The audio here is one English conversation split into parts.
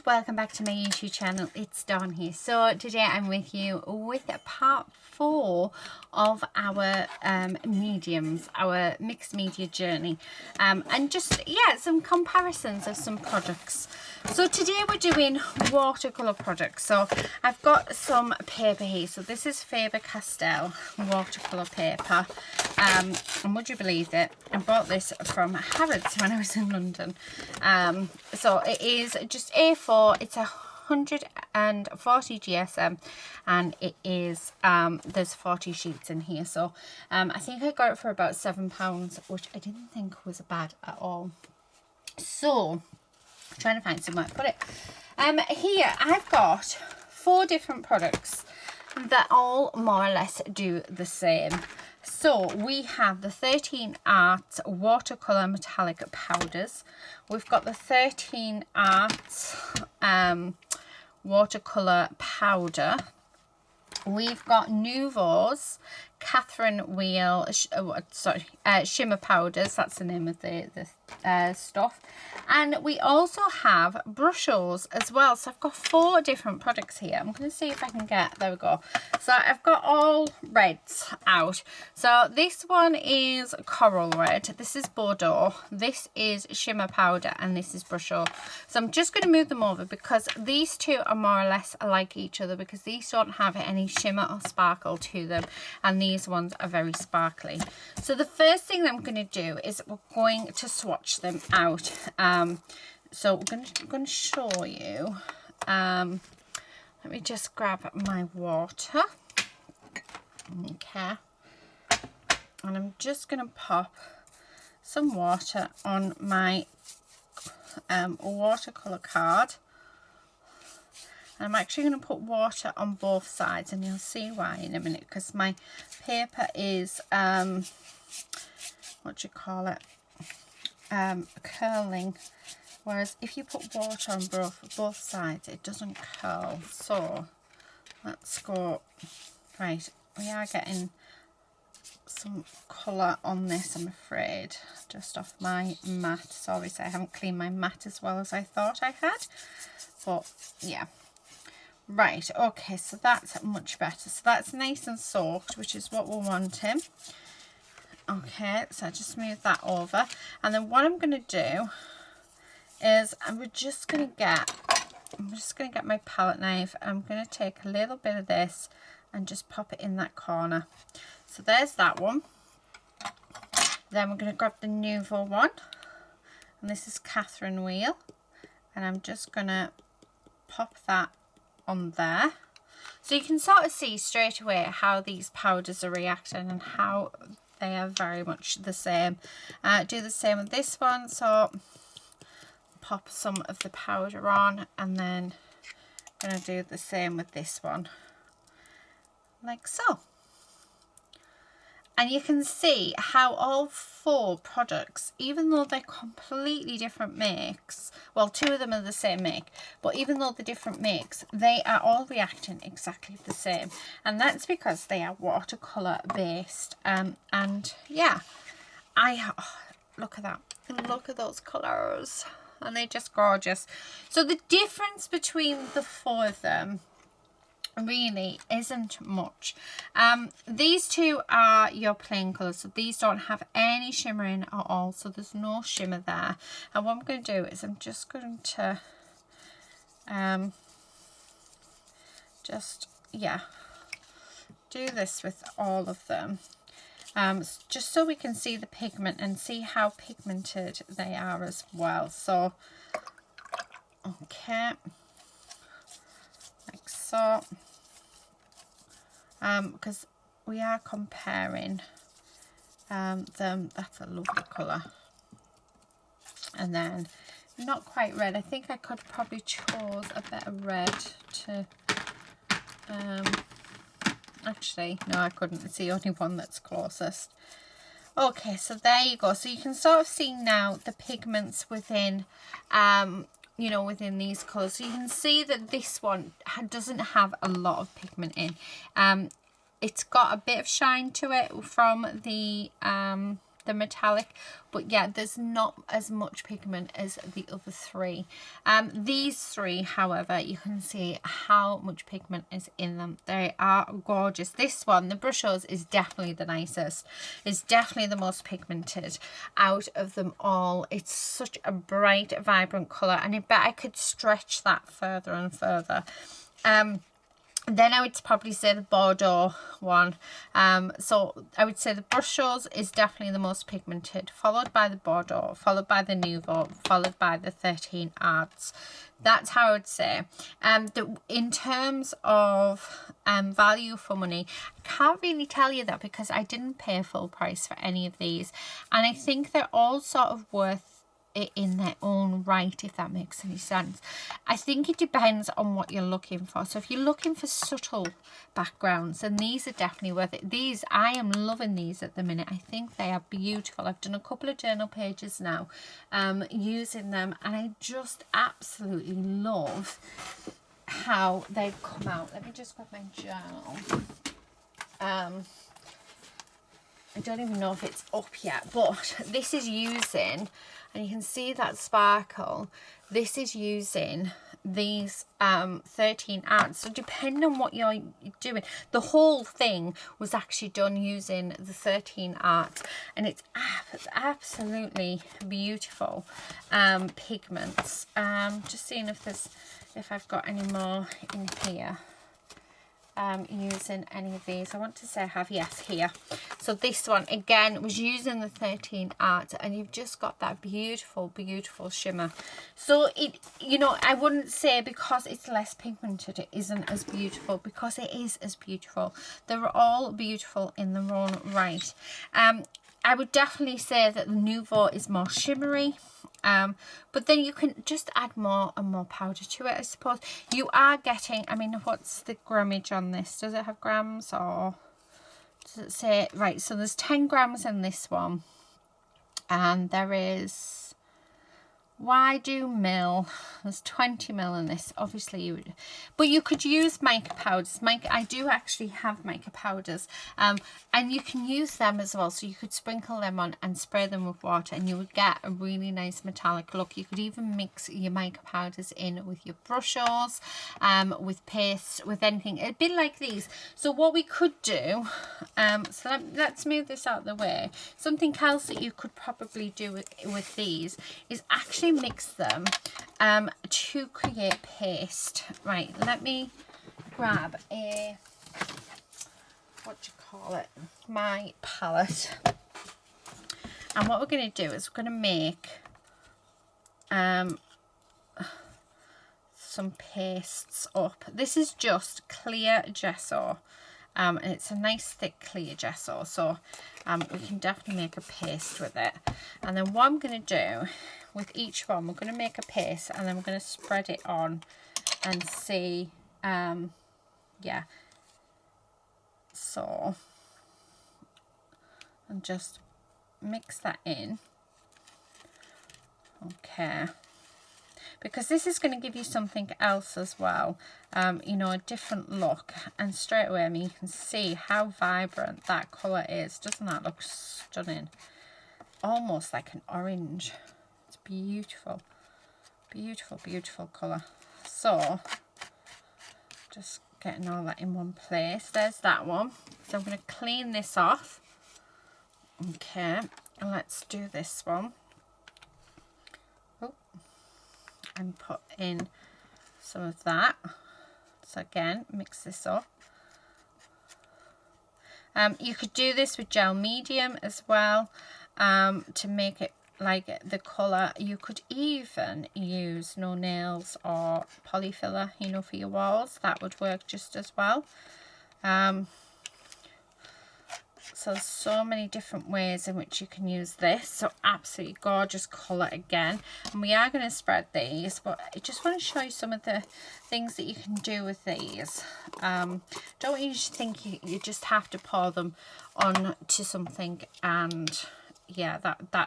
and welcome back to my YouTube channel. It's Dawn here. So today I'm with you with part 4 of our mediums, our mixed media journey, and just some comparisons of some products. So today we're doing watercolor products. So I've got some paper here. So this is Faber-Castell watercolor paper, and would you believe it, I bought this from Harrods when I was in London. So it is just A4. It's 140 GSM, and it is there's 40 sheets in here. So I think I got it for about £7, which I didn't think was bad at all. So I'm trying to find somewhere to put it. Here I've got 4 different products that all more or less do the same. So we have the 13 Art watercolor metallic powders. We've got the 13 Art watercolor powder. We've got Nuvo's Catherine Wheel shimmer powders. That's the name of the stuff. And we also have Brushos as well. So I've got 4 different products here. I'm going to see if I can get, there we go. So I've got all reds out. So this one is coral red, this is Bordeaux, this is shimmer powder, and this is Brusho. So I'm just going to move them over because these two are more or less like each other, because these don't have any shimmer or sparkle to them, and these ones are very sparkly. So the first thing that I'm going to do is we're going to swatch them out. So we're going to show you. Let me just grab my water. Okay. And I'm just going to pop some water on my watercolor card. And I'm actually going to put water on both sides, and you'll see why in a minute, because my paper is what do you call it, curling, whereas if you put water on both sides it doesn't curl. So let's go. Right, we are getting some colour on this, I'm afraid, just off my mat. So obviously I haven't cleaned my mat as well as I thought I had, but yeah. Right, okay, so that's much better. So that's nice and soaked, which is what we're wanting. Okay, so I just move that over, and then what I'm going to do is I'm just going to get my palette knife. I'm going to take a little bit of this and just pop it in that corner. So there's that one. Then we're going to grab the Nuvo one, and this is Catherine Wheel, and I'm just going to pop that on there. So you can sort of see straight away how these powders are reacting and how they are very much the same. Do the same with this one. So pop some of the powder on, and then I'm going to do the same with this one, like so. And you can see how all 4 products, even though they're completely different makes, well, 2 of them are the same make, but even though they're different makes, they are all reacting exactly the same. And that's because they are watercolor based. And yeah, look at that. Look at those colors. And they're just gorgeous. So the difference between the 4 of them really isn't much. These 2 are your plain colours, so these don't have any shimmer in at all, so there's no shimmer there. And what I'm going to do is I'm just going to do this with all of them, just so we can see the pigment and see how pigmented they are as well. So okay, like so, because we are comparing them. That's a lovely colour. And then not quite red. I think I could probably chose a better red to actually no, I couldn't. It's the only one that's closest. Okay, so there you go. So you can sort of see now the pigments within within these colours. So you can see that this one doesn't have a lot of pigment in. It's got a bit of shine to it from the the metallic, but yeah, there's not as much pigment as the other three. These three, however, you can see how much pigment is in them. They are gorgeous. This one, the Brushos, is definitely the nicest. It's definitely the most pigmented out of them all. It's such a bright, vibrant colour, and I bet I could stretch that further and further. Then I would probably say the Bordeaux one. So I would say the Brushos is definitely the most pigmented, followed by the Bordeaux, followed by the Nouveau, followed by the 13 Arts. That's how I would say. In terms of value for money, I can't really tell you that because I didn't pay full price for any of these. And I think they're all sort of worth it in their own right, if that makes any sense. I think it depends on what you're looking for. So if you're looking for subtle backgrounds, then these are definitely worth it. These, I am loving these at the minute. I think they are beautiful. I've done a couple of journal pages now using them, and I just absolutely love how they've come out. Let me just grab my journal. I don't even know if it's up yet, but this is using, and you can see that sparkle, this is using these 13 Arts. So depending on what you're doing, the whole thing was actually done using the 13 Arts, and it's absolutely beautiful pigments. Just seeing if I've got any more in here. Using any of these. I want to say I have, yes, here. So this one again was using the 13 Art, and you've just got that beautiful shimmer. So it, you know, I wouldn't say because it's less pigmented it isn't as beautiful, because it is as beautiful. They're all beautiful in their own right. I would definitely say that the Nouveau is more shimmery, but then you can just add more and more powder to it, I suppose. You are getting, I mean, what's the grammage on this? Does it have grams, or does it say, right, so there's 10 grams in this one, and there is, why do mil? There's 20 mil in this. Obviously you would, but you could use mica powders. I do actually have mica powders, and you can use them as well. So you could sprinkle them on and spray them with water, and you would get a really nice metallic look. You could even mix your mica powders in with your Brushos, with paste, with anything, a bit like these. So what we could do, so let's move this out of the way. Something else that you could probably do with these is actually mix them to create paste. Right, let me grab a, what do you call it, my palette, and what we're going to do is we're going to make some pastes up. This is just clear gesso, and it's a nice thick clear gesso, so we can definitely make a paste with it. And then what I'm going to do with each one, we're going to make a paste, and then we're going to spread it on and see, yeah, so, and just mix that in. Okay, because this is going to give you something else as well, you know, a different look. And straight away, I mean, you can see how vibrant that colour is. Doesn't that look stunning? Almost like an orange. It's beautiful, beautiful colour. So just getting all that in one place. There's that one. So I'm going to clean this off. Okay, and let's do this one. Oh, and put in some of that. So again, mix this up. You could do this with gel medium as well, to make it like the colour. You could even use no nails or polyfiller, you know, for your walls. That would work just as well. So many different ways in which you can use this. So absolutely gorgeous colour again. And we are going to spread these, but I just want to show you some of the things that you can do with these. Don't you just think you just have to pour them on to something, and yeah,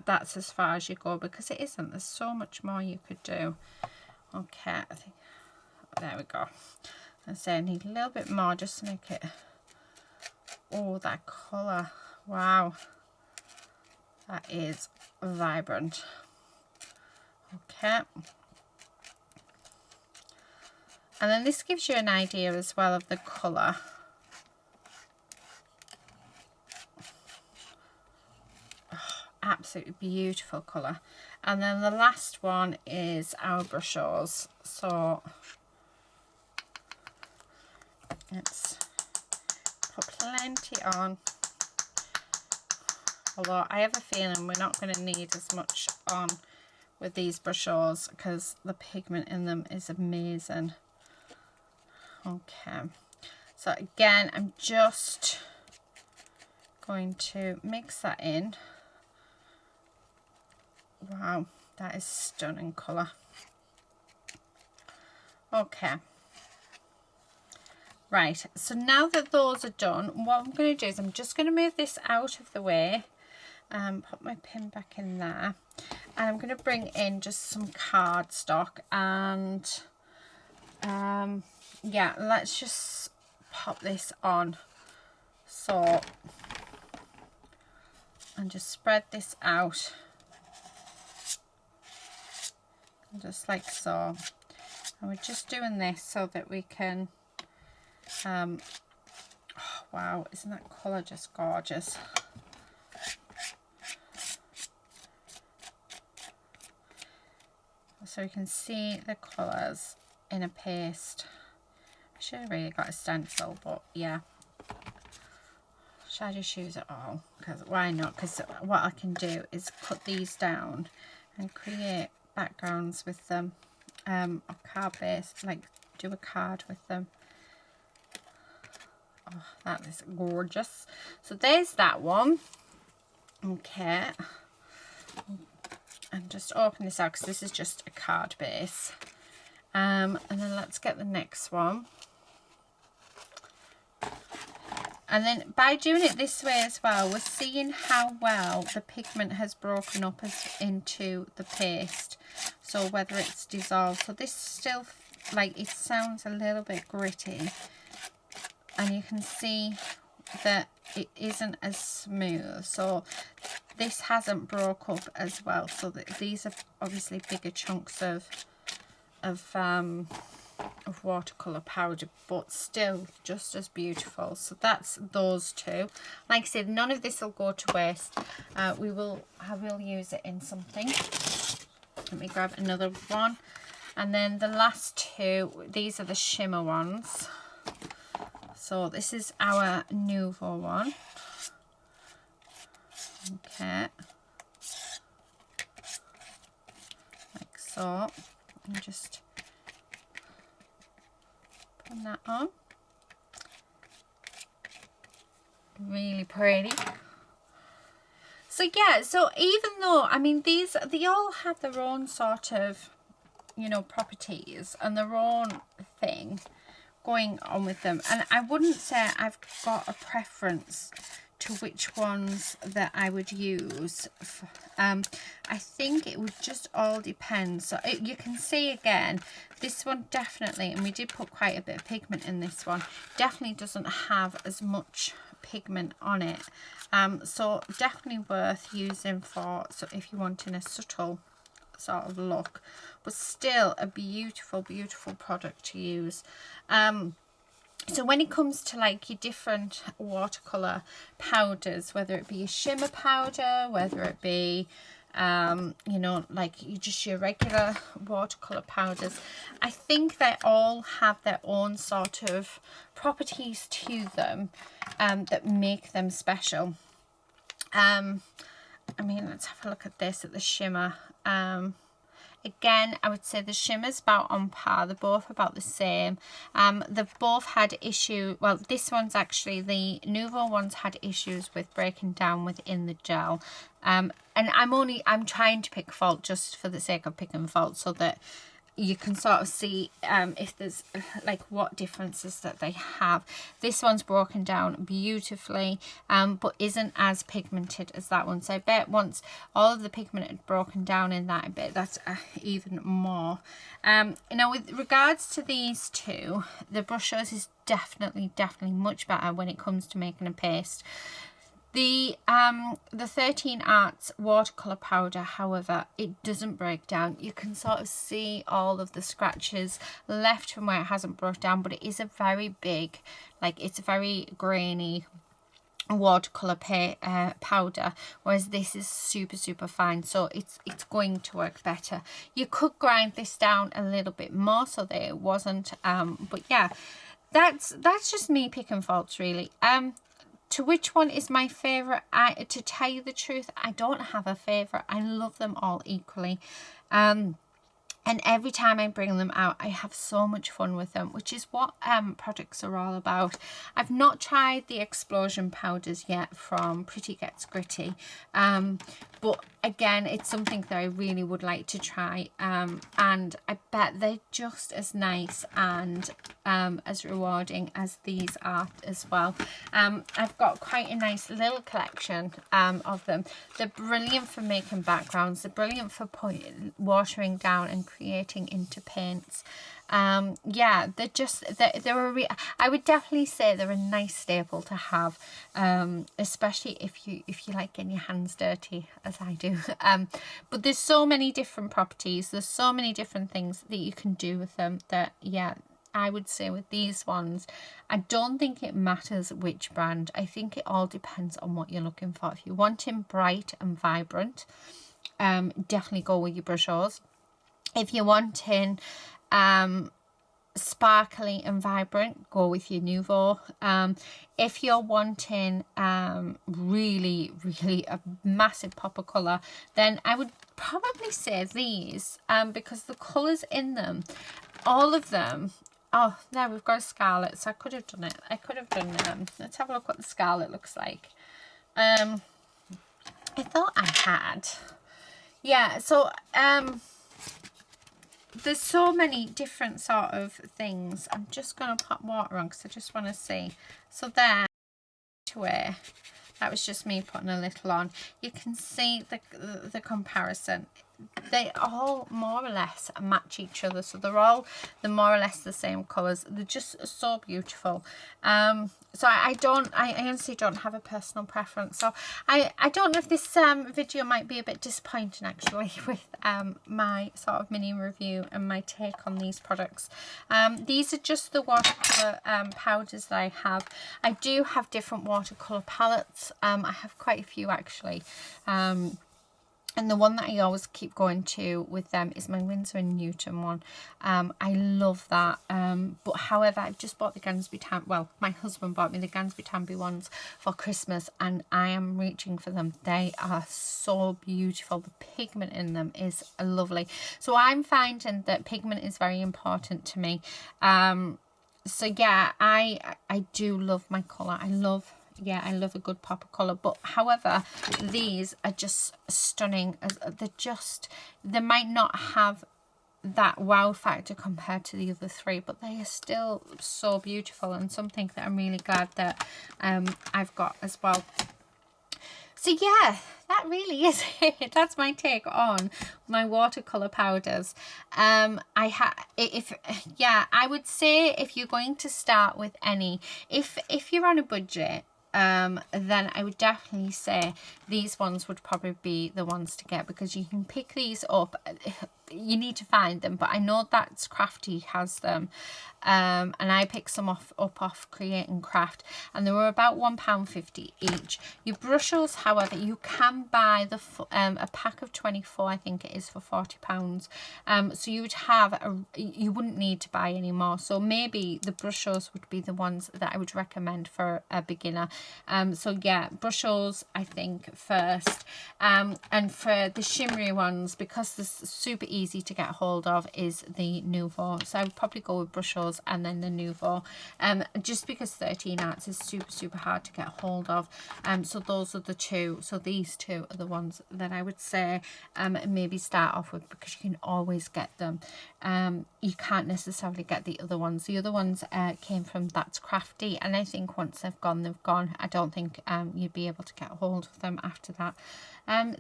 that's as far as you go, because it isn't. There's so much more you could do. Okay, I think there we go. I say I need a little bit more just to make it. Oh, that colour, wow, That is vibrant. Okay. And then this gives you an idea as well of the colour. Oh, absolutely beautiful colour. And then the last one is our brushes. So let's put plenty on. Although I have a feeling we're not going to need as much on with these brushes because the pigment in them is amazing. Okay, so again, I'm just going to mix that in. Wow, that is stunning colour. Okay. Right, so now that those are done, what I'm going to do is I'm just going to move this out of the way. Put my pin back in there. And I'm going to bring in just some cardstock and yeah, let's just pop this on. So, and just spread this out. Just like so. And we're just doing this so that we can, oh, wow, isn't that colour just gorgeous? So you can see the colours in a paste. I should have really got a stencil, but yeah. Should I just use it all? Because why not? Because what I can do is cut these down and create backgrounds with them. Or card based, like do a card with them. Oh, that is gorgeous. So there's that one. Okay. And just open this out because this is just a card base. And then let's get the next one. And then by doing it this way as well, we're seeing how well the pigment has broken up into the paste. So whether it's dissolved. So this still, like, it sounds a little bit gritty. And you can see that it isn't as smooth. So this hasn't broke up as well. So that these are obviously bigger chunks of watercolor powder, but still just as beautiful. So that's those two. Like I said, none of this will go to waste. I will use it in something. Let me grab another one. And then the last two, these are the shimmer ones. So this is our Nuvo one. Okay. Like so. And just put that on. Really pretty. So yeah, so even though, I mean, they all have their own sort of, you know, properties and their own thing going on with them. And I wouldn't say I've got a preference to which ones that I would use. I think it would just all depend. So you can see again, this one definitely, and we did put quite a bit of pigment in this one, definitely doesn't have as much pigment on it. So definitely worth using for, so if you're wanting a subtle sort of look, but still a beautiful, beautiful product to use. So when it comes to like your different watercolor powders, whether it be a shimmer powder, whether it be you know, like just your regular watercolor powders, I think they all have their own sort of properties to them that make them special. I mean, let's have a look at this, at the shimmer. Again, I would say the shimmer's about on par. They're both about the same. They've both had issue. Well, this one's actually, the Nuvo one's had issues with breaking down within the gel. And I'm trying to pick fault just for the sake of picking fault, so that you can sort of see if there's like what differences that they have. This one's broken down beautifully, but isn't as pigmented as that one. So I bet once all of the pigment had broken down in that, I bet that's even more. Now with regards to these two, the Brushes is definitely much better when it comes to making a paste. The 13 Arts watercolor powder, however, it doesn't break down. You can sort of see all of the scratches left from where it hasn't broke down, but it is a very big, like, it's a very grainy watercolor powder, whereas this is super fine, so it's going to work better. You could grind this down a little bit more so that it wasn't, but yeah, that's just me picking faults, really. To which one is my favorite? To tell you the truth, I don't have a favorite. I love them all equally. And every time I bring them out, I have so much fun with them, which is what products are all about. I've not tried the explosion powders yet from Pretty Gets Gritty, but again, it's something that I really would like to try, and I bet they're just as nice and as rewarding as these are as well. I've got quite a nice little collection of them. They're brilliant for making backgrounds. They're brilliant for watering down and creating into paints. Yeah, they're just, I would definitely say they're a nice staple to have, especially if you like getting your hands dirty, as I do. But there's so many different properties, there's so many different things that you can do with them that, yeah, I would say with these ones, I don't think it matters which brand. I think it all depends on what you're looking for. If you're wanting bright and vibrant, definitely go with your Brushos. If you're wanting sparkly and vibrant, go with your Nuvo. If you're wanting really a massive pop of colour, then I would probably say these, because the colours in them, all of them, oh, there we've got a scarlet, so I could have done it. I could have done, let's have a look what the scarlet looks like. I thought I had, yeah, so there's so many different sort of things. I'm just going to pop water on because I just want to see. So there, that was just me putting a little on. You can see the comparison. They all more or less match each other, so they're more or less the same colours. They're just so beautiful. So I honestly don't have a personal preference. So I don't know if this video might be a bit disappointing actually with my sort of mini review and my take on these products. These are just the watercolour powders that I have. I do have different watercolour palettes. I have quite a few actually. And the one that I always keep going to with them is my Winsor & Newton one. I love that. But however, I've just bought the Gansby Tamby, well, my husband bought me the Gansby Tamby ones for Christmas, and I am reaching for them. They are so beautiful. The pigment in them is lovely. So I'm finding that pigment is very important to me. So yeah, I do love my colour. I love a good pop of colour, but however, these are just stunning. They might not have that wow factor compared to the other three, but they are still so beautiful, and something that I'm really glad that I've got as well. So yeah, that really is it. That's my take on my watercolor powders. I would say if you're going to start with any, if you're on a budget, then I would definitely say these ones would probably be the ones to get, because you can pick these up. You need to find them, but I know that Crafty has them, and I picked some up off Create and Craft, and they were about £1.50 each. Your Brushels, however, you can buy a pack of 24, I think it is, for £40. So you would you wouldn't need to buy any more. So maybe the Brushels would be the ones that I would recommend for a beginner. So yeah, Brushels I think first, and for the shimmery ones, because they're super easy to get hold of, is the Nuvo. So I would probably go with Brushels and then the Nuvo, just because 13 Arts is super hard to get hold of. So those are the two. So these two are the ones that I would say maybe start off with, because you can always get them. You can't necessarily get the other ones. The other ones came from That's Crafty, and I think once they've gone, they've gone. I don't think you'd be able to get hold of them after that.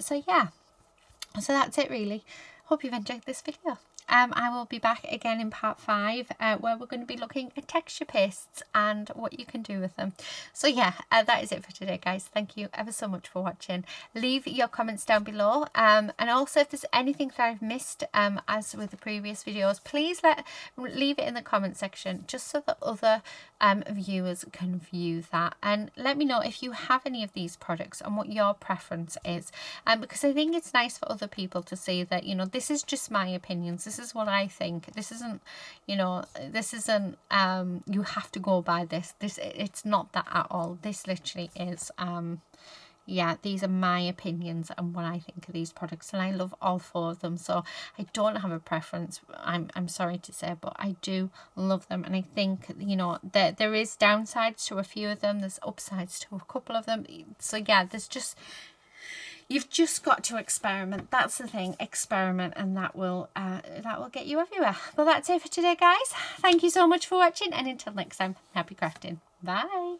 So yeah, so that's it really. Hope you've enjoyed this video. I will be back again in part 5 where we're going to be looking at texture pastes and what you can do with them. So yeah, that is it for today, guys. Thank you ever so much for watching. Leave your comments down below, and also if there's anything that I've missed as with the previous videos, please leave it in the comment section, just so that other viewers can view that, and let me know if you have any of these products and what your preference is, because I think it's nice for other people to see that, you know, this is just my opinions, this is what I think, this isn't, you know, this isn't you have to go by this, it's not that at all. This literally is yeah, these are my opinions and what I think of these products, and I love all 4 of them, so I don't have a preference. I'm sorry to say, but I do love them, and I think, you know, there is downsides to a few of them, there's upsides to a couple of them. So yeah, there's just, you've just got to experiment. That's the thing, experiment, and that will get you everywhere. Well, that's it for today, guys. Thank you so much for watching, and until next time, happy crafting. Bye.